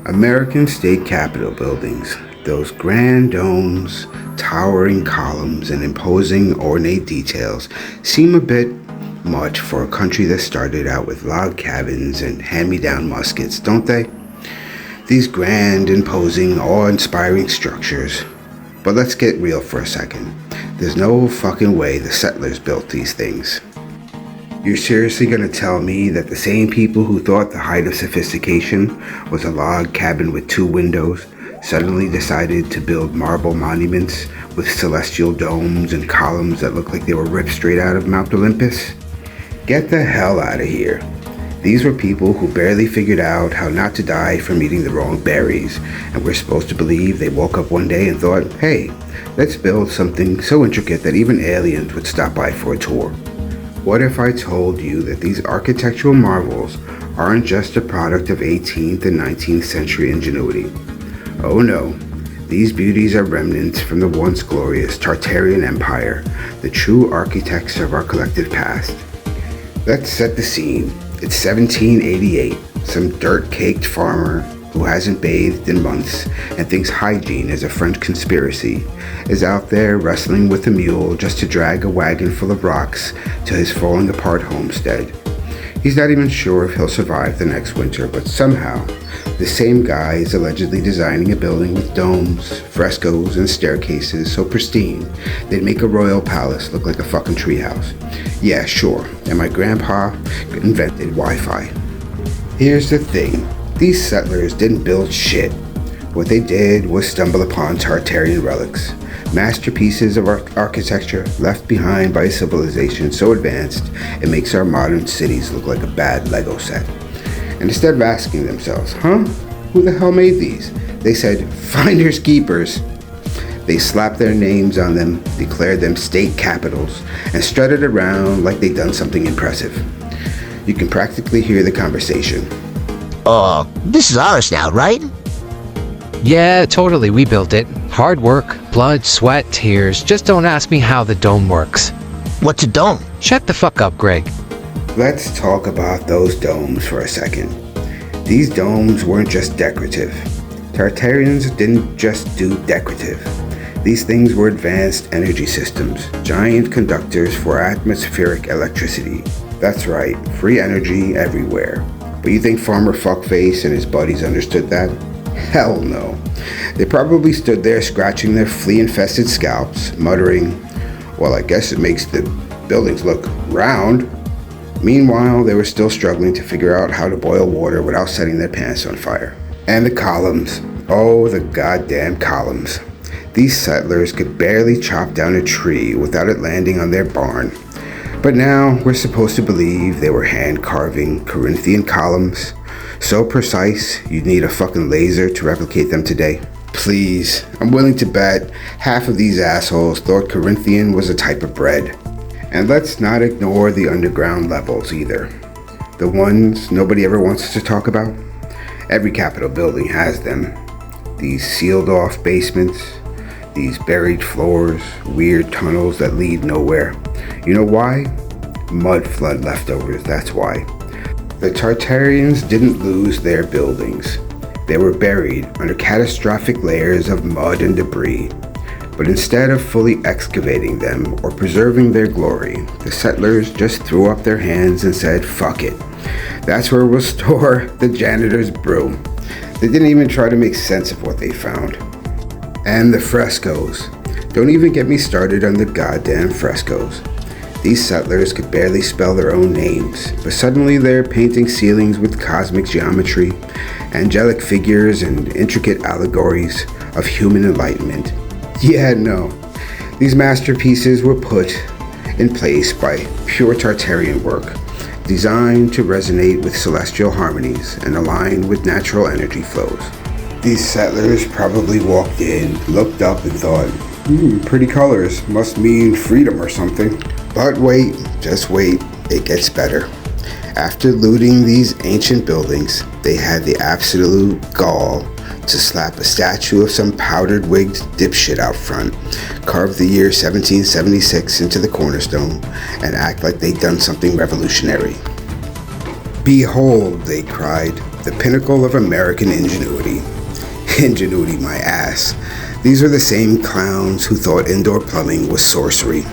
American state capitol buildings, those grand domes, towering columns, and imposing ornate details, seem a bit much for a country that started out with log cabins and hand-me-down muskets, don't they? These grand, imposing, awe-inspiring structures. But let's get real for a second. There's no fucking way the settlers built these things. You're seriously gonna tell me that the same people who thought the height of sophistication was a log cabin with 2 windows suddenly decided to build marble monuments with celestial domes and columns that look like they were ripped straight out of Mount Olympus? Get the hell out of here. These were people who barely figured out how not to die from eating the wrong berries, and we're supposed to believe they woke up one day and thought, hey, let's build something so intricate that even aliens would stop by for a tour. What if I told you that these architectural marvels aren't just a product of 18th and 19th century ingenuity? Oh no, these beauties are remnants from the once glorious Tartarian Empire, the true architects of our collective past. Let's set the scene. It's 1788. Some dirt-caked farmer who hasn't bathed in months and thinks hygiene is a French conspiracy is out there wrestling with a mule just to drag a wagon full of rocks to his falling apart homestead. He's not even sure if he'll survive the next winter, but somehow the same guy is allegedly designing a building with domes, frescoes, and staircases so pristine they'd make a royal palace look like a fucking treehouse. Yeah, sure, and my grandpa invented Wi-Fi. Here's the thing. These settlers didn't build shit. What they did was stumble upon Tartarian relics, masterpieces of architecture left behind by a civilization so advanced it makes our modern cities look like a bad Lego set. And instead of asking themselves, who the hell made these? They said, finders keepers. They slapped their names on them, declared them state capitals, and strutted around like they'd done something impressive. You can practically hear the conversation. This is ours now, right? Yeah, totally, we built it. Hard work, blood, sweat, tears. Just don't ask me how the dome works. What's a dome? Shut the fuck up, Greg. Let's talk about those domes for a second. These domes weren't just decorative. Tartarians didn't just do decorative. These things were advanced energy systems, giant conductors for atmospheric electricity. That's right, free energy everywhere. But you think Farmer Fuckface and his buddies understood that? Hell no. They probably stood there scratching their flea-infested scalps, muttering, well, I guess it makes the buildings look round. Meanwhile, they were still struggling to figure out how to boil water without setting their pants on fire. And the columns. Oh, the goddamn columns. These settlers could barely chop down a tree without it landing on their barn. But now we're supposed to believe they were hand-carving Corinthian columns, so precise you'd need a fucking laser to replicate them today. Please, I'm willing to bet half of these assholes thought Corinthian was a type of bread. And let's not ignore the underground levels either. The ones nobody ever wants to talk about. Every Capitol building has them. These sealed-off basements, these buried floors, weird tunnels that lead nowhere. You know why? Mud flood leftovers, that's why. The Tartarians didn't lose their buildings. They were buried under catastrophic layers of mud and debris. But instead of fully excavating them or preserving their glory, the settlers just threw up their hands and said, fuck it. That's where we'll store the janitor's broom. They didn't even try to make sense of what they found. And the frescoes. Don't even get me started on the goddamn frescoes. These settlers could barely spell their own names, but suddenly they're painting ceilings with cosmic geometry, angelic figures, and intricate allegories of human enlightenment. Yeah, no. These masterpieces were put in place by pure Tartarian work, designed to resonate with celestial harmonies and align with natural energy flows. These settlers probably walked in, looked up, and thought, pretty colors, must mean freedom or something. But wait, just wait, it gets better. After looting these ancient buildings, they had the absolute gall to slap a statue of some powdered-wigged dipshit out front, carve the year 1776 into the cornerstone, and act like they'd done something revolutionary. Behold, they cried, the pinnacle of American ingenuity. Ingenuity, my ass. These are the same clowns who thought indoor plumbing was sorcery.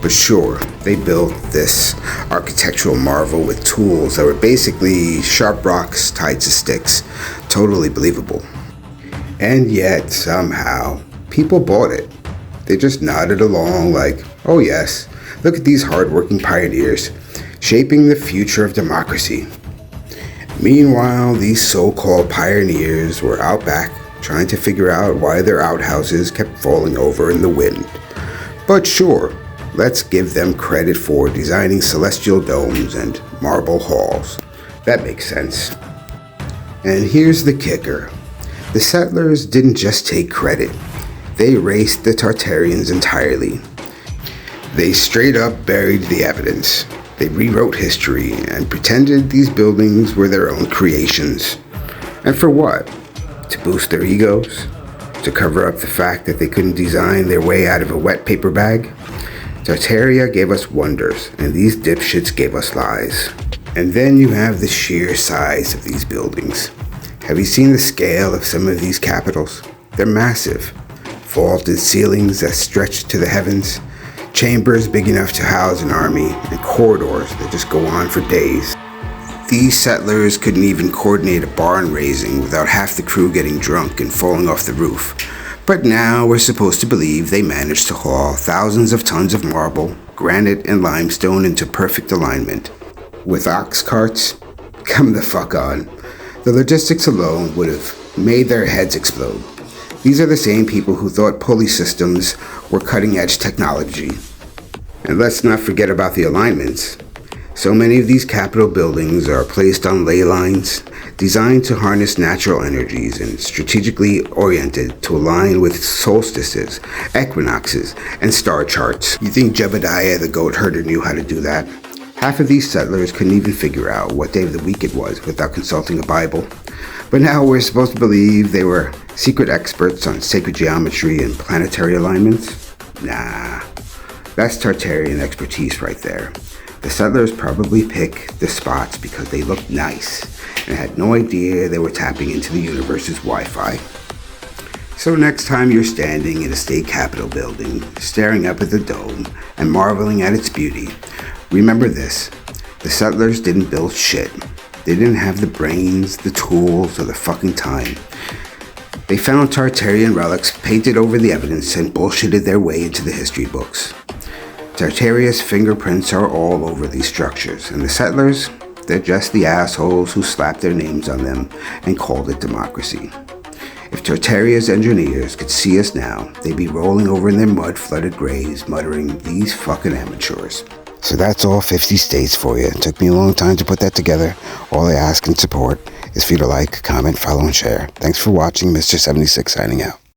But sure, they built this architectural marvel with tools that were basically sharp rocks tied to sticks. Totally believable. And yet, somehow, people bought it. They just nodded along like, oh yes, look at these hardworking pioneers, shaping the future of democracy. Meanwhile, these so-called pioneers were out back, trying to figure out why their outhouses kept falling over in the wind. But sure, let's give them credit for designing celestial domes and marble halls. That makes sense. And here's the kicker. The settlers didn't just take credit. They erased the Tartarians entirely. They straight up buried the evidence. They rewrote history and pretended these buildings were their own creations. And for what? To boost their egos? To cover up the fact that they couldn't design their way out of a wet paper bag? Tartaria gave us wonders, and these dipshits gave us lies. And then you have the sheer size of these buildings. Have you seen the scale of some of these capitals? They're massive. Vaulted ceilings that stretch to the heavens, chambers big enough to house an army, and corridors that just go on for days. These settlers couldn't even coordinate a barn raising without half the crew getting drunk and falling off the roof. But now we're supposed to believe they managed to haul thousands of tons of marble, granite, and limestone into perfect alignment. With ox carts? Come the fuck on. The logistics alone would have made their heads explode. These are the same people who thought pulley systems were cutting-edge technology. And let's not forget about the alignments. So many of these Capitol buildings are placed on ley lines, designed to harness natural energies and strategically oriented to align with solstices, equinoxes, and star charts. You think Jebediah the goat herder knew how to do that? Half of these settlers couldn't even figure out what day of the week it was without consulting a Bible. But now we're supposed to believe they were secret experts on sacred geometry and planetary alignments? Nah, that's Tartarian expertise right there. The settlers probably picked the spots because they looked nice and had no idea they were tapping into the universe's Wi-Fi. So next time you're standing in a state capitol building, staring up at the dome and marveling at its beauty, remember this: the settlers didn't build shit. They didn't have the brains, the tools, or the fucking time. They found Tartarian relics, painted over the evidence, and bullshitted their way into the history books. Tartaria's fingerprints are all over these structures, and the settlers, they're just the assholes who slapped their names on them and called it democracy. If Tartaria's engineers could see us now, they'd be rolling over in their mud-flooded graves, muttering, "These fucking amateurs." So that's all 50 states for you. It took me a long time to put that together. All I ask and support is for you to like, comment, follow, and share. Thanks for watching. Mr. 76 signing out.